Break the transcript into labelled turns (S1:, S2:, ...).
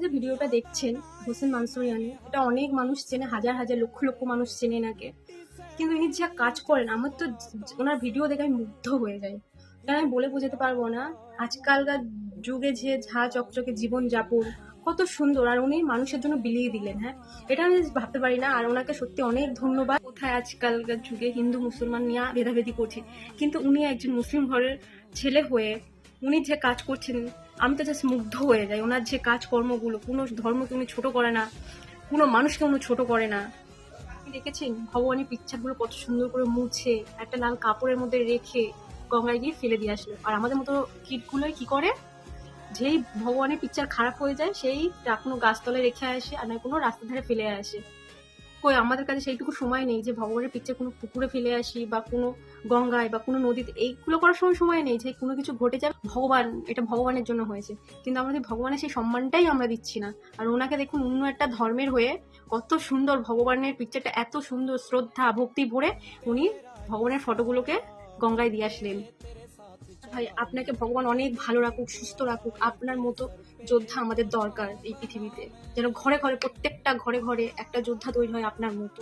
S1: যে ভিডিওটা দেখছেন হোসেন মানসুরিয়ানি, এটা অনেক মানুষ চেনে, হাজার হাজার লক্ষ লক্ষ মানুষ চেনে এনাকে। কিন্তু ইনি যা কাজ করেন, আমার তো ওনার ভিডিও দেখে আমি মুগ্ধ হয়ে যাই। এটা আমি বলে বোঝাতে পারবো না। আজকালকার যুগে যে ঝা চকচকে জীবন যাপন কত সুন্দর, আর উনি মানুষের জন্য বিলিয়ে দিলেন। হ্যাঁ, এটা আমি ভাবতে পারি না। আর ওনাকে সত্যি অনেক ধন্যবাদ। কোথায় আজকালকার যুগে হিন্দু মুসলমান নিয়ে ভেদাভেদি করছে, কিন্তু উনি একজন মুসলিম ঘরের ছেলে হয়ে উনি যে কাজ করছেন, আমি তো জাস্ট মুগ্ধ হয়ে যাই। ওনার যে কাজকর্মগুলো, কোনো ধর্মকে উনি ছোট করে না, কোনো মানুষকে উনি ছোট করে না। আপনি দেখেছেন ভগবানের পিকচারগুলো কত সুন্দর করে মুছে একটা লাল কাপড়ের মধ্যে রেখে গঙ্গায় গিয়ে ফেলে দিয়ে আসলো। আর আমাদের মতো কিটগুলোই কি করে, যেই ভগবানের পিকচার খারাপ হয়ে যায় সেই কোনো গাছতলায় রেখে আসে, আর নয় কোনো রাস্তার ধারে ফেলে আসে। কই আমাদের কাছে সেইটুকু সময় নেই যে ভগবানের পিকচার কোনো পুকুরে ফেলে আসি বা কোনো গঙ্গায় বা কোনো নদীতে, এইগুলো করার সময় নেই। যে কোনো কিছু ঘটে যাবে, ভগবান, এটা ভগবানের জন্য হয়েছে, কিন্তু আমাদের ভগবানের সেই সম্মানটাই আমরা দিচ্ছি না। আর ওনাকে দেখুন, অন্য একটা ধর্মের হয়ে কত সুন্দর ভগবানের পিকচারটা, এত সুন্দর শ্রদ্ধা ভক্তি ভরে উনি ভগবানের ফটোগুলোকে গঙ্গায় দিয়ে আসলেন। ভাই, আপনাকে ভগবান অনেক ভালো রাখুক, সুস্থ রাখুক। আপনার মতো যোদ্ধা আমাদের দরকার এই পৃথিবীতে, যেন ঘরে ঘরে, প্রত্যেকটা ঘরে ঘরে একটা যোদ্ধা তৈরি হয় আপনার মতো।